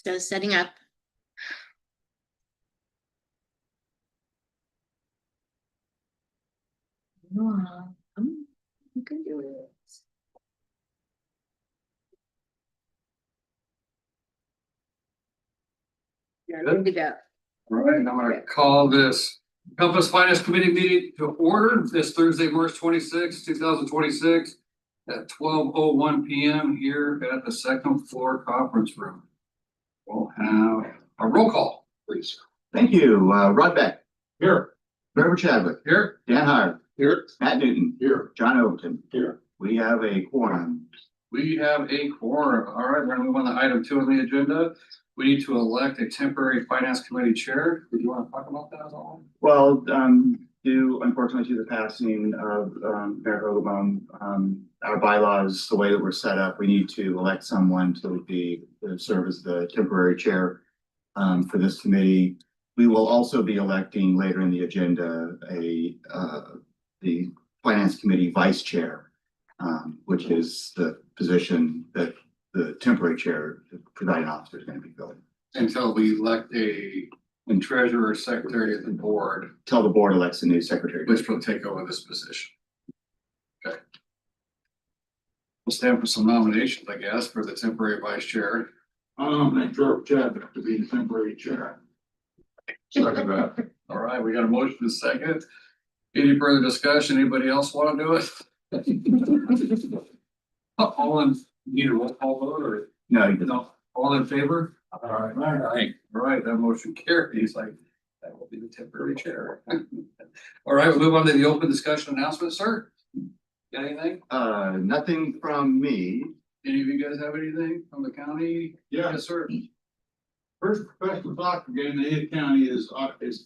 Still setting up. You can do it. You're good to go. All right, I'm gonna call this Compass Finance Committee meeting to order this Thursday, March 26, 2026 at 12:01 p.m. here at the second floor conference room. We'll have a roll call, please. Thank you. Rod Beck. Here. Trevor Chadwick. Here. Dan Hire. Here. Matt Newton. Here. John Overton. Here. We have a quorum. We have a quorum. All right, we're gonna move on to item 2 on the agenda. We need to elect a temporary finance committee chair. Did you want to talk about that at all? Well, due unfortunately to the passing of Mayor Hogaboom, our bylaws, the way that we're set up, we need to elect someone to serve as the temporary chair for this committee. We will also be electing later in the agenda the finance committee vice chair, which is the position that the temporary chair, the presiding officer, is going to be filling. Until we elect a treasurer, secretary of the board, Till the board elects a new secretary. which will take over this position. Okay. We'll stand for some nominations, I guess, for the temporary vice chair. And Trevor Chadwick to be the temporary chair. Second that. All right, we got a motion to second. Any further discussion? Anybody else want to do it? All in, need a roll call vote or No, you don't. no? All in favor? All right, all right, that motion carries. Like, that will be the temporary chair. All right, we'll move on to the open discussion announcement, sir. Got anything? Nothing from me. Any of you guys have anything from the county? Yeah, Yes, sir. first professional soccer game in Ada County is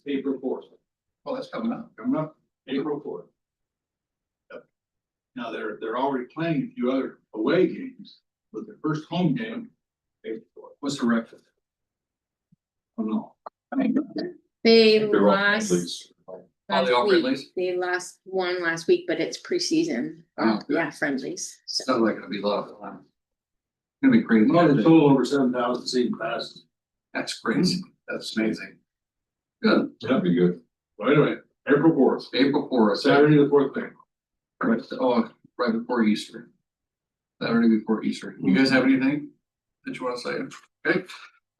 April 4th, Well, that's coming up. coming up April 4th. Yep. Now, they're already playing a few other away games, but their first home game, April 4th. What's the record? Oh, no. They They're all lost friendlies. Oh, last they all week. friendlies? They lost one last week, but it's preseason. Oh, good. Yeah, friendlies. So Sounds like it'll be a lot of fun. It's gonna be crazy. Total over 7,000 season passes. That's crazy. That's amazing. Good. That'd be good. Well, anyway, April 4th, April 4th. Saturday the 4th thing. Right, oh, right before Easter. Saturday before Easter. You guys have anything that you want to say? Okay.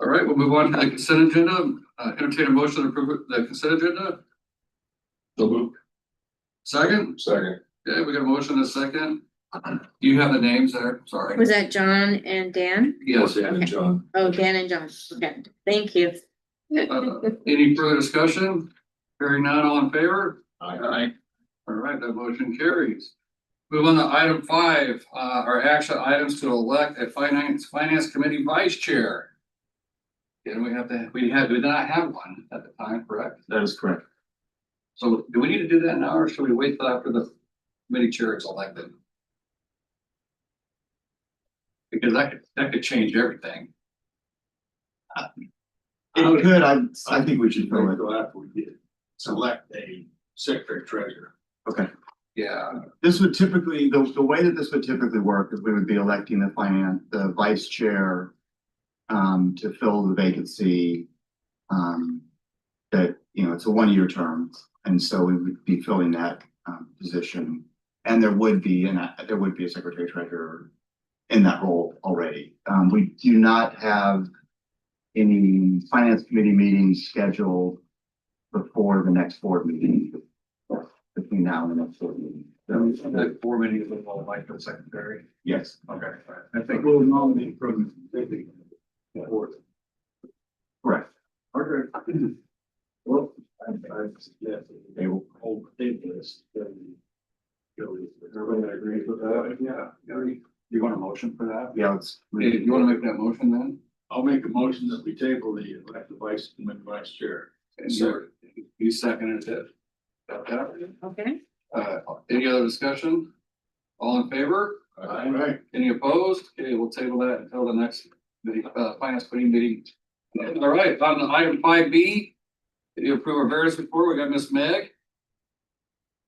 All right, we'll move on to the consent agenda. Entertain a motion to approve the consent agenda. So moved. Second? Second. Okay, we got a motion and a second. You have the names there. Sorry. was that John and Dan? Yes. Okay. John. Oh, Dan and John. Okay, thank you. Any further discussion? Hearing none, all in favor? Aye. All right, that motion carries. Move on to item 5, our action items to elect a finance committee vice chair. And we did not have one at the time, correct? That is correct. So do we need to do that now, or should we wait till after the committee chair is elected? Because that could change everything. It could, I think we should go with. Go after we get select a secretary treasurer. Okay. Yeah, This would typically, the way that this would typically work is we would be electing the vice chair to fill the vacancy. That, it's a 1-year term, and so we would be filling that position. And there would be a secretary treasurer in that role already. We do not have any finance committee meetings scheduled before the next board meeting. Between now and the next board meeting. So, the 4 meetings with all vice secretary. yes. Okay. I think we'll nominate from the board. Correct. Okay. Well, I suggest that they will hold the table list. Everybody agrees with that? Yeah. You want a motion for that? Yeah, let's. Hey, you want to make that motion then? I'll make a motion that we table the elected vice chair. And you seconded it. Got that? Okay. Any other discussion? All in favor? All right. Any opposed? Okay, we'll table that until the next finance committee meeting. All right, on item 5B, you approve a variance report. We got Miss Meg.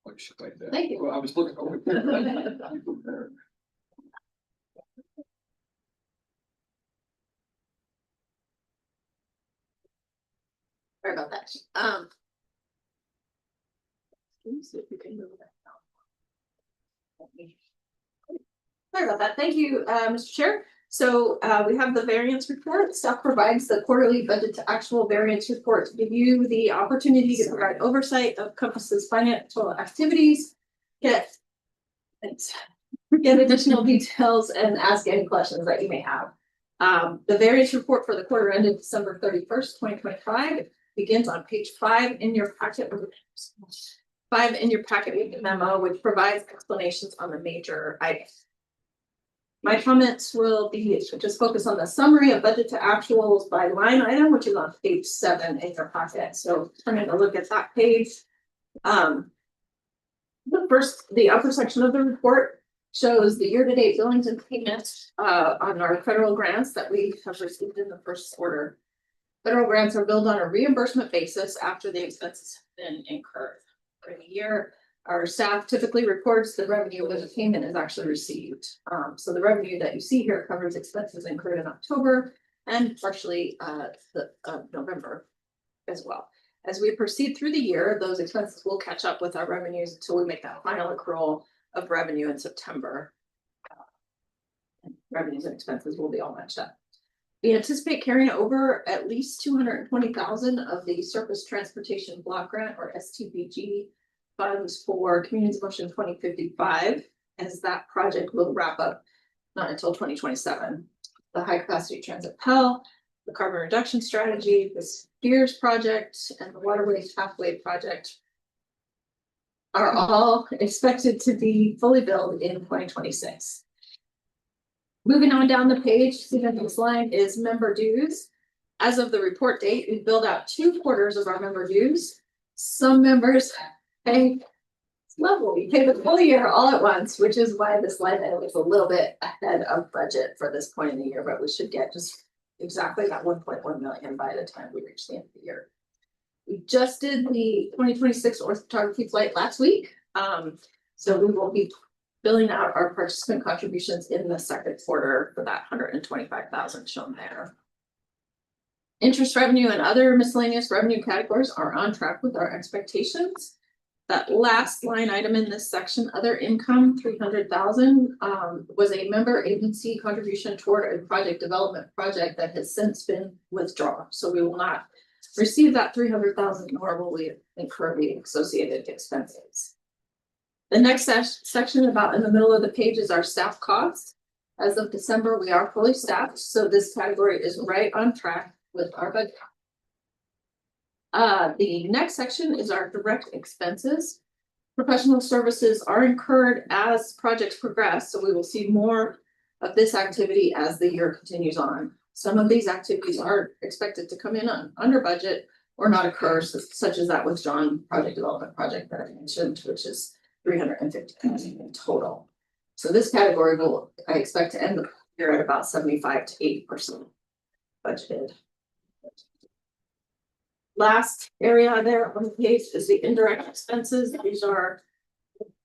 Like shit like that. Thank you. Well, I was looking over there. Sorry about that. Let me see if we can move that down. Sorry about that. Thank you, Mr. Chair. So we have the variance report. Staff provides the quarterly budget to actual variance report to give you the opportunity to provide oversight of Compass's financial activities. Get additional details and ask any questions that you may have. The variance report for the quarter ended December 31st, 2025 begins on page 5 in your packet. 5 in your packet with the memo, which provides explanations on the major items. My comments will be just focus on the summary of budget to actuals by line item, which is on page 7 in your packet. So turning to look at that page. The upper section of the report shows the year-to-date billings and payments on our federal grants that we have received in the first quarter. Federal grants are billed on a reimbursement basis after the expenses have been incurred. For the year, our staff typically records the revenue when the payment is actually received. So the revenue that you see here covers expenses incurred in October and partially November as well. As we proceed through the year, those expenses will catch up with our revenues until we make that final accrual of revenue in September. Revenues and expenses will be all matched up. We anticipate carrying over at least 220,000 of the Surface Transportation Block Grant or STBG funds for Communities Motion 2055, as that project will wrap up not until 2027. The High Capacity Transit Pell, the Carbon Reduction Strategy, the Spears Project, and the Waterways Pathway Project are all expected to be fully billed in 2026. Moving on down the page, the next line is member dues. As of the report date, we've billed out 2 quarters of our member dues. Some members pay we pay the full year all at once, which is why this line item is a little bit ahead of budget for this point in the year, but we should get just exactly that 1.1 million by the time we reach the end of the year. We just did the 2026 orthography flight last week. So we will be billing out our participant contributions in the second quarter for that 125,000 shown there. Interest revenue and other miscellaneous revenue categories are on track with our expectations. That last line item in this section, other income, 300,000, was a member agency contribution toward a project development project that has since been withdrawn. So we will not receive that 300,000, nor will we incur the associated expenses. The next section about in the middle of the page is our staff costs. As of December, we are fully staffed, so this category is right on track with our budget. The next section is our direct expenses. Professional services are incurred as projects progress, so we will see more of this activity as the year continues on. Some of these activities are expected to come in under budget or not occur, such as that withdrawn project development project that I mentioned, which is 350,000 in total. So this category I expect to end the year at about 75 to 80% budgeted. Last area there on the page is the indirect expenses. These are,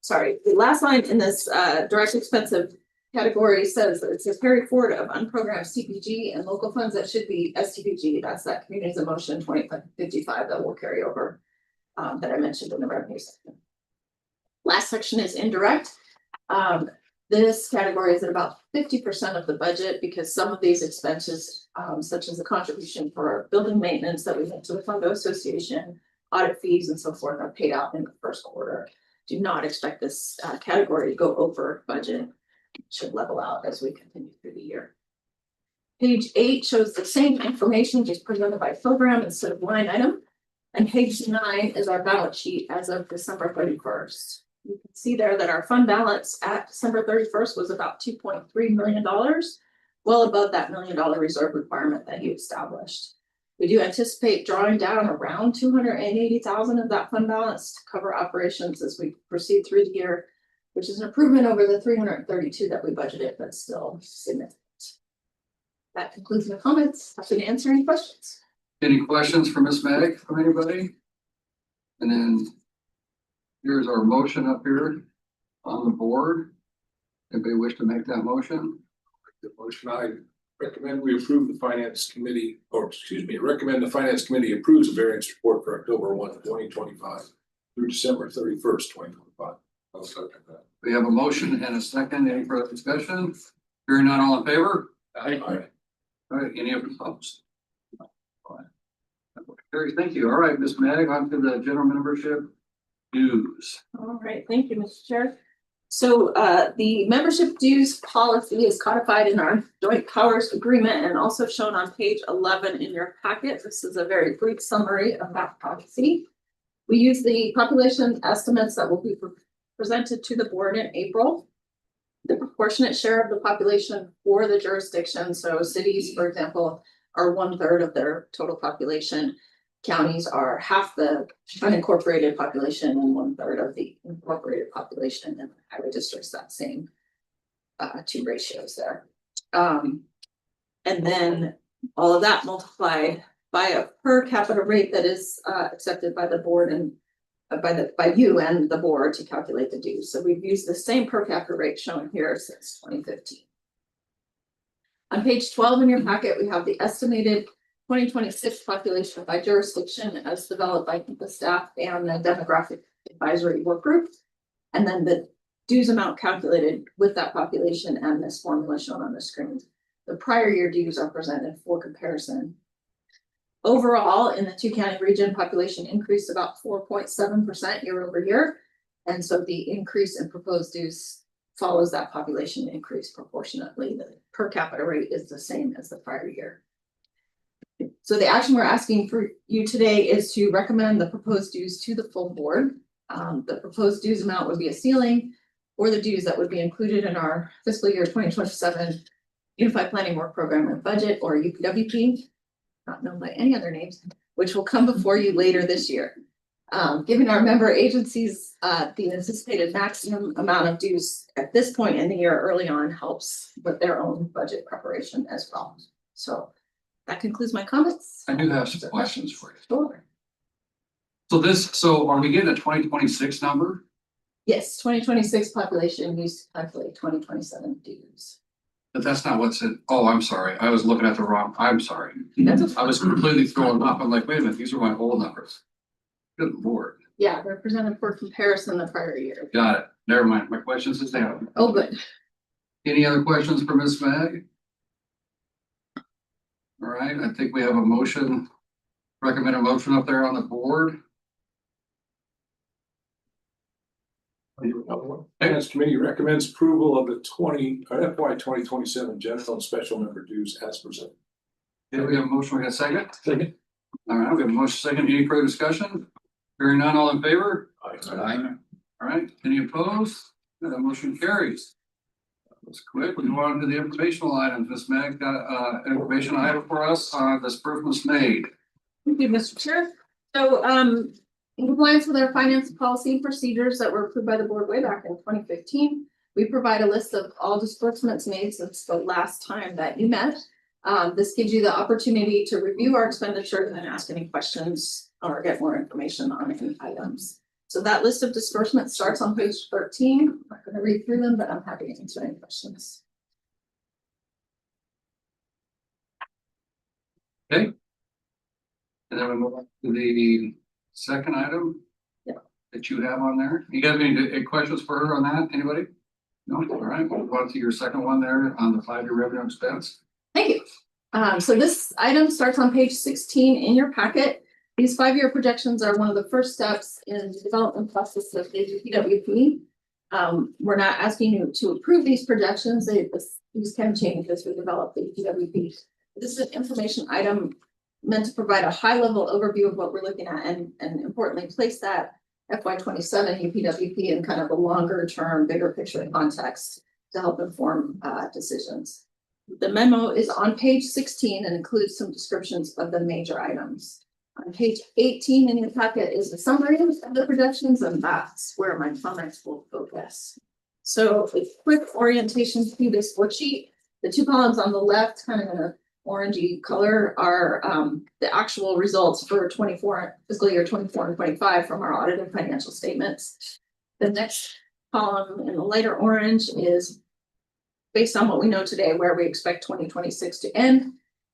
the last line in this direct expensive category says that it says carry forward of unprogrammed CPG and local funds. That should be STBG. That's that Communities in Motion 2055 that will carry over that I mentioned in the revenue section. Last section is indirect. This category is at about 50% of the budget because some of these expenses, such as the contribution for building maintenance that we went to the Condo Association, audit fees and so forth are paid out in the first quarter. Do not expect this category to go over budget. It should level out as we continue through the year. Page 8 shows the same information just presented by program instead of line item. And page 9 is our balance sheet as of December 31st. You can see there that our fund balance at December 31st was about $2.3 million, well above that $1 million reserve requirement that you established. We do anticipate drawing down around 280,000 of that fund balance to cover operations as we proceed through the year, which is an improvement over the 332 that we budgeted, but still significant. That concludes my comments. Happy to answer any questions. Any questions for Ms. Mag from anybody? And then here's our motion up here on the board. Anybody wish to make that motion? The motion I Recommend we approve the finance committee, or excuse me, recommend the finance committee approves the variance report for October 1, 2025 through December 31st, 2025. I'll second that. We have a motion and a second. Any further discussion? Hearing none, all in favor? Aye. All right, any opposed? Carrie, thank you. All right, Ms. Mag, on to the general membership dues. All right, thank you, Mr. Chair. So the membership dues policy is codified in our joint powers agreement and also shown on page 11 in your packet. This is a very brief summary of that policy. We use the population estimates that will be presented to the board in April. The proportionate share of the population for the jurisdiction, so cities, for example, are 1/3 of their total population. Counties are half the unincorporated population and 1/3 of the incorporated population, and highway districts that same two ratios there. And then all of that multiplied by a per capita rate that is accepted by the board and by you and the board to calculate the dues. So we've used the same per capita rate shown here since 2015. On page 12 in your packet, we have the estimated 2026 population by jurisdiction as developed by the staff and the demographic advisory work group. And then the dues amount calculated with that population and this formula shown on the screen. The prior year dues are presented for comparison. Overall, in the two county region, population increased about 4.7% year over year. And so the increase in proposed dues follows that population increase proportionately. The per capita rate is the same as the prior year. So the action we're asking for you today is to recommend the proposed dues to the full board. The proposed dues amount would be a ceiling for the dues that would be included in our fiscal year 2027 Unified Planning Work Program and Budget, or UPWP, not known by any other names, which will come before you later this year. Given our member agencies, the anticipated maximum amount of dues at this point in the year early on helps with their own budget preparation as well. So that concludes my comments. I do have some questions for you. Sure. So are we getting a 2026 number? Yes, 2026 population used to calculate 2027 dues. But that's not what's in, oh, I'm sorry. I was looking at the wrong, I'm sorry. That's okay. I was completely thrown off. I'm like, wait a minute, these are my old numbers. Good Lord. Yeah, they're presented for comparison the prior year. Got it. Never mind. My questions is down. Oh, good. Any other questions for Ms. Mag? All right, I think we have a motion, recommend a motion up there on the board. Finance committee recommends approval of the FY 2027 general and special member dues as presented. Okay, we have a motion, we got a second? Second. All right, we have a motion second. Any further discussion? Hearing none, all in favor? Aye. All right, any opposed? That motion carries. Let's quick, we go on to the informational items. Ms. Meg got information item for us on disbursements made. Thank you, Mr. Chair. So, in compliance with our finance policy and procedures that were approved by the board way back in 2015, we provide a list of all disbursements made since the last time that you met. This gives you the opportunity to review our expenditures and ask any questions or get more information on any items. So that list of disbursements starts on page 13. I'm not going to read through them, but I'm happy to answer any questions. Okay. And then we move on to the second item. Yeah. That you have on there. You guys have any questions for her on that? Anybody? No? All right, we'll go on to your second one there on the 5-year revenue expense. Thank you. So this item starts on page 16 in your packet. These 5-year projections are one of the first steps in the development process of the UPWP. We're not asking you to approve these projections. These can change as we develop the UPWP. This is an information item meant to provide a high-level overview of what we're looking at and importantly place that FY27 UPWP in kind of a longer-term, bigger picture context to help inform decisions. The memo is on page 16 and includes some descriptions of the major items. On page 18 in your packet is the summary of the projections, and that's where my comments will focus. So a quick orientation to this worksheet. The two columns on the left, kind of in an orangey color, are the actual results for fiscal year 24 and 25 from our audited financial statements. The next column in the lighter orange is based on what we know today, where we expect 2026 to end.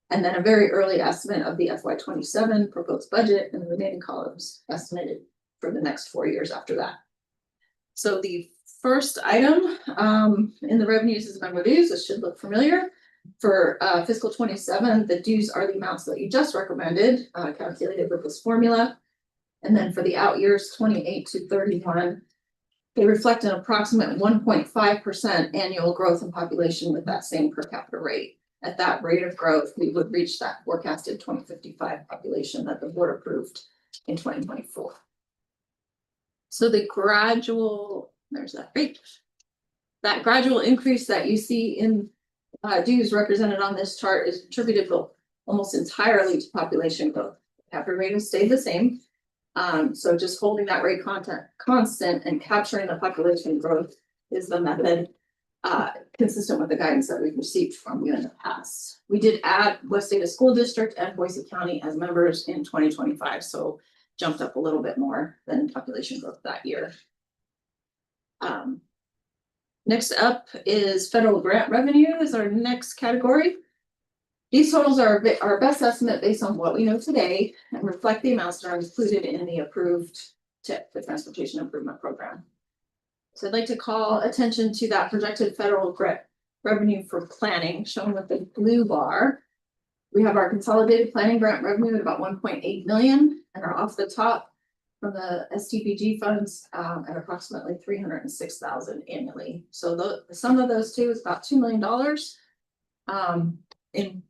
And then a very early estimate of the FY 27 proposed budget, and the remaining columns estimated for the next 4 years after that. So the first item in the revenues is member dues. This should look familiar. For fiscal 27, the dues are the amounts that you just recommended, calculated with this formula. And then for the out years 28 to 31, they reflect an approximate 1.5% annual growth in population with that same per capita rate. At that rate of growth, we would reach that forecasted 2055 population that the board approved in 2024. So the gradual, there's that rate. That gradual increase that you see in dues represented on this chart is attributable almost entirely to population growth. The capita rate has stayed the same. So just holding that rate constant and capturing the population growth is the method consistent with the guidance that we've received from you in the past. We did add West Ada School District and Boise County as members in 2025, so jumped up a little bit more than population growth that year. Next up is federal grant revenue is our next category. These totals are our best estimate based on what we know today and reflect the amounts that are included in the approved TIP, the Transportation Improvement Program. So I'd like to call attention to that projected federal grant revenue for planning shown with the blue bar. We have our consolidated planning grant revenue at about 1.8 million and are off the top from the STPG funds at approximately 306,000 annually. So the sum of those two is about $2 million. In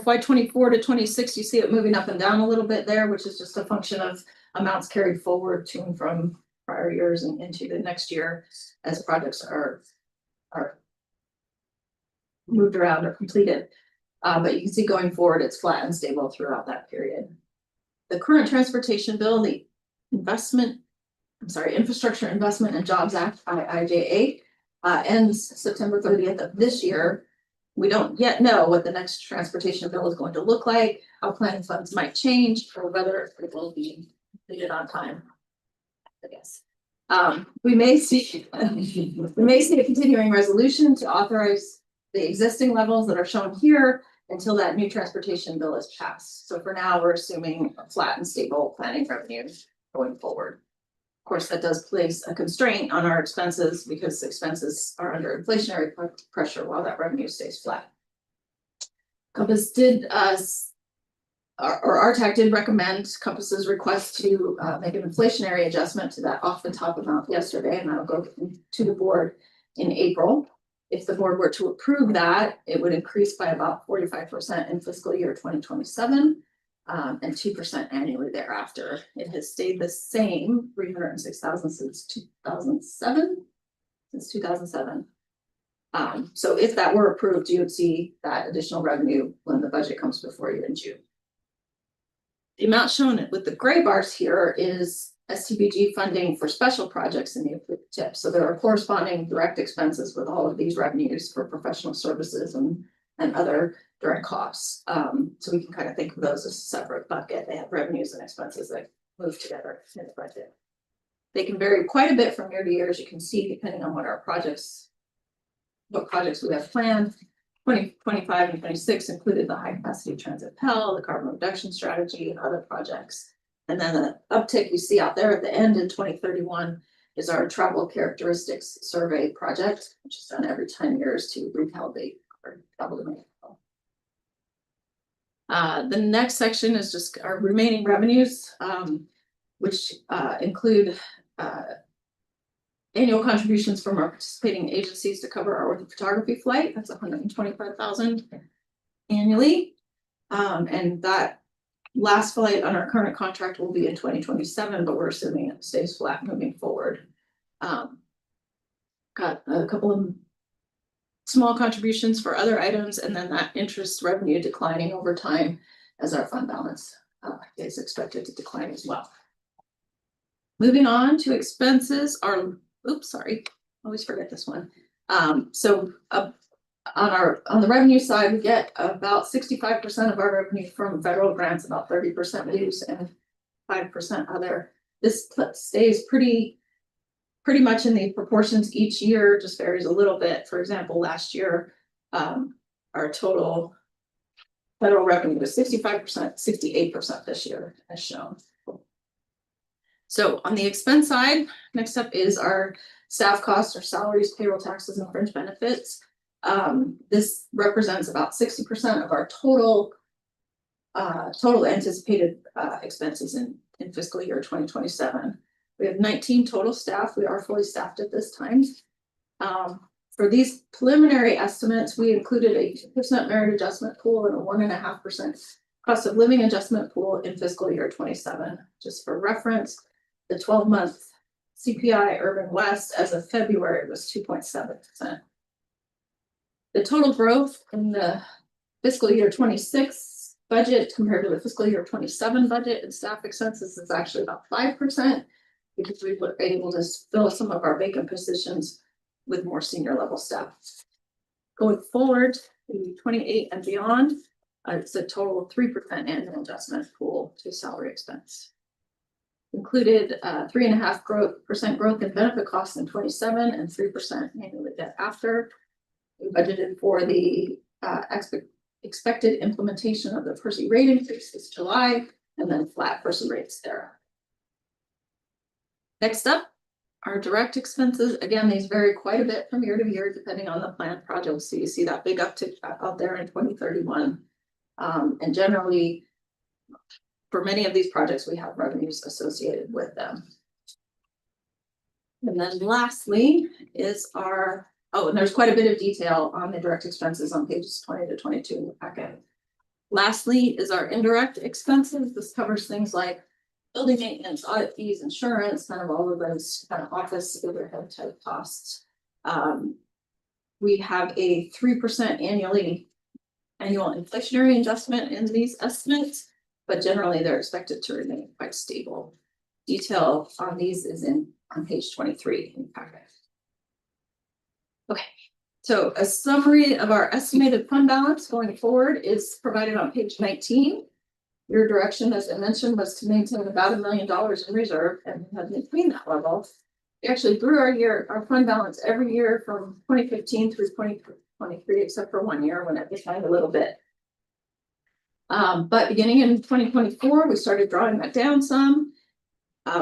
FY 24 to 26, you see it moving up and down a little bit there, which is just a function of amounts carried forward to and from prior years and into the next year as projects are moved around or completed. But you can see going forward, it's flat and stable throughout that period. The current transportation bill, the Infrastructure Investment and Jobs Act, IIJA, ends September 30th of this year. We don't yet know what the next transportation bill is going to look like, how planning funds might change, or whether it will be completed on time. I guess we may see a continuing resolution to authorize the existing levels that are shown here until that new transportation bill is passed. So for now, we're assuming a flat and stable planning revenue going forward. Of course, that does place a constraint on our expenses because expenses are under inflationary pressure while that revenue stays flat. Compass did RTAC did recommend Compass's request to make an inflationary adjustment to that off the top amount yesterday, and that'll go to the board in April. If the board were to approve that, it would increase by about 45% in fiscal year 2027 and 2% annually thereafter. It has stayed the same, 306,000 since 2007. So if that were approved, you would see that additional revenue when the budget comes before you in June. The amount shown with the gray bars here is STBG funding for special projects in the approved TIP. So there are corresponding direct expenses with all of these revenues for professional services and other direct costs. So we can kind of think of those as a separate bucket. They have revenues and expenses that move together in the budget. They can vary quite a bit from year to year, as you can see, depending on what projects we have planned. 2025 and 26 included the high capacity transit Pell, the carbon reduction strategy, and other projects. And then the uptick you see out there at the end in 2031 is our travel characteristics survey project, which is done every 10 years to recalibrate our travel demand. The next section is just our remaining revenues, which include annual contributions from our participating agencies to cover our orthophotography flight. That's 125,000 annually. And that last flight on our current contract will be in 2027, but we're assuming it stays flat moving forward. Got a couple of small contributions for other items, and then that interest revenue declining over time as our fund balance is expected to decline as well. Moving on to expenses, always forget this one. On the revenue side, we get about 65% of our revenue from federal grants, about 30% dues and 5% other. This stays pretty pretty much in the proportions each year, just varies a little bit. For example, last year, our total federal revenue was 65%, 68% this year, as shown. So on the expense side, next up is our staff costs, or salaries, payroll taxes, and fringe benefits. This represents about 60% of our total anticipated expenses in fiscal year 2027. We have 19 total staff. We are fully staffed at this time. For these preliminary estimates, we included a 2% merit adjustment pool and a 1.5% cost of living adjustment pool in fiscal year 27. Just for reference, the 12-month CPI Urban West as of February was 2.7%. The total growth in the fiscal year 26 budget compared to the fiscal year 27 budget and staff expenses is actually about 5%, because we were able to fill some of our vacant positions with more senior level staff. Going forward, in 28 and beyond, it's a total of 3% annual adjustment pool to salary expense. Included 3.5% growth in benefit costs in 27 and 3% annually thereafter. We budgeted for the expected implementation of the Percy rate increase this July, and then flat Percy rates there. Next up, our direct expenses. Again, these vary quite a bit from year to year, depending on the planned project. So you see that big uptick out there in 2031. And generally, for many of these projects, we have revenues associated with them. And then lastly is our, and there's quite a bit of detail on the direct expenses on pages 20 to 22 in the packet. Lastly is our indirect expenses. This covers things like building maintenance, audit fees, insurance, kind of all of those kind of office overhead type costs. We have a 3% annual inflationary adjustment in these estimates, but generally they're expected to remain quite stable. Detail on these is on page 23 in the packet. Okay, so a summary of our estimated fund balance going forward is provided on page 19. Your direction, as I mentioned, was to maintain about $1 million in reserve, and we have maintained that level. We actually grew our fund balance every year from 2015 through 2023, except for 1 year when it declined a little bit. But beginning in 2024, we started drawing that down some,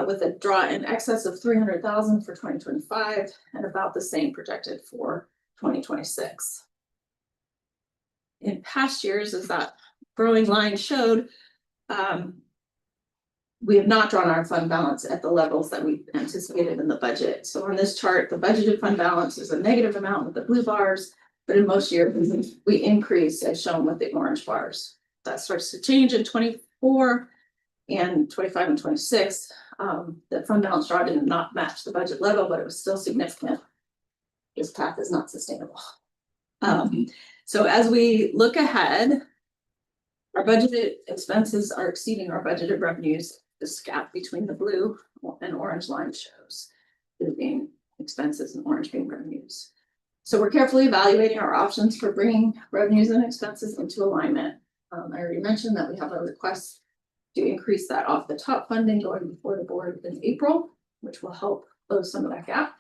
with a draw in excess of $300,000 for 2025 and about the same projected for 2026. In past years, as that growing line showed, we have not drawn our fund balance at the levels that we anticipated in the budget. So on this chart, the budgeted fund balance is a negative amount with the blue bars, but in most years we increase as shown with the orange bars. That starts to change in 24 and 25 and 26. The fund balance draw did not match the budget level, but it was still significant. This path is not sustainable. So as we look ahead, our budgeted expenses are exceeding our budgeted revenues. This gap between the blue and orange line shows blue being expenses and orange being revenues. So we're carefully evaluating our options for bringing revenues and expenses into alignment. I already mentioned that we have a request to increase that off the top funding going before the board in April, which will help close some of that gap.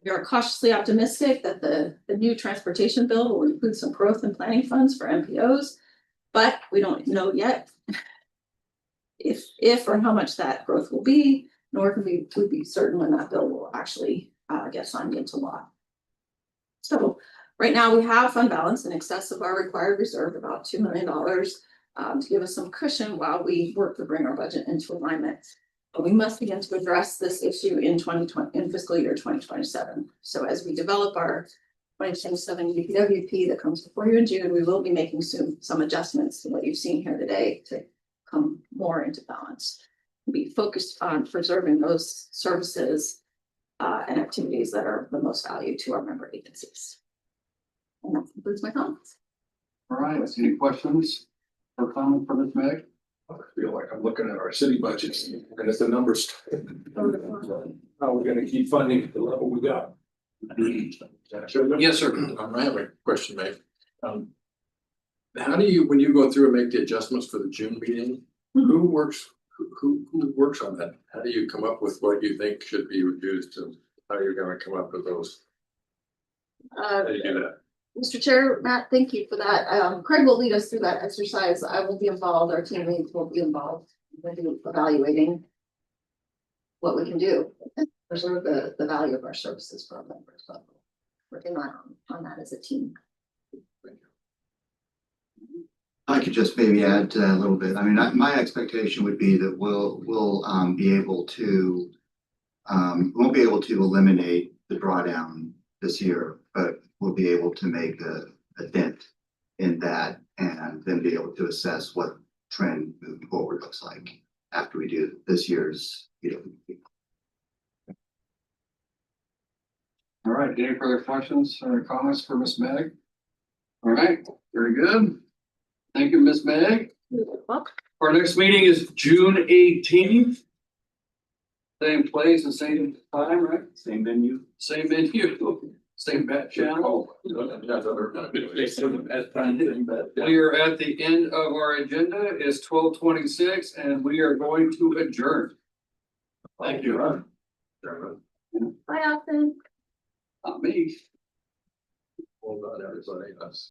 We are cautiously optimistic that the new transportation bill will include some growth and planning funds for MPOs, but we don't know yet if or how much that growth will be, nor can we be certain when that bill will actually get signed into law. So right now we have fund balance in excess of our required reserve, about $2 million, to give us some cushion while we work to bring our budget into alignment. But we must begin to address this issue in fiscal year 2027. So as we develop our 2027 UPWP that comes before you in June, we will be making some adjustments to what you've seen here today to come more into balance. Be focused on preserving those services and activities that are the most value to our member agencies. And that concludes my comments. All right, any questions or comments for Ms. Meg? I feel like I'm looking at our city budgets and at the numbers. How we're gonna keep funding at the level we got. Yes, sir. I have a question, Meg. How do you, when you go through and make the adjustments for the June meeting, who Who works on that? How do you come up with what you think should be reduced and how you're gonna come up with those? How do you do that? Mr. Chair, Matt, thank you for that. Craig will lead us through that exercise. I will be involved, our team leads will be involved in evaluating what we can do, preserve the value of our services for our members. So working on that as a team. I could just maybe add a little bit. I mean, my expectation would be that we'll be able to, we won't be able to eliminate the drawdown this year, but we'll be able to make a dent in that and then be able to assess what trend moving forward looks like after we do this year's, All right, any further questions or comments for Ms. Meg? All right, very good. Thank you, Ms. Meg. Our next meeting is June 18th. Same place and same time, right? Same venue. Same venue, same bat channel. We are at the end of our agenda. It's 12:26 and we are going to adjourn. Thank you. Bye, Austin. Not me. Well, not everybody, us.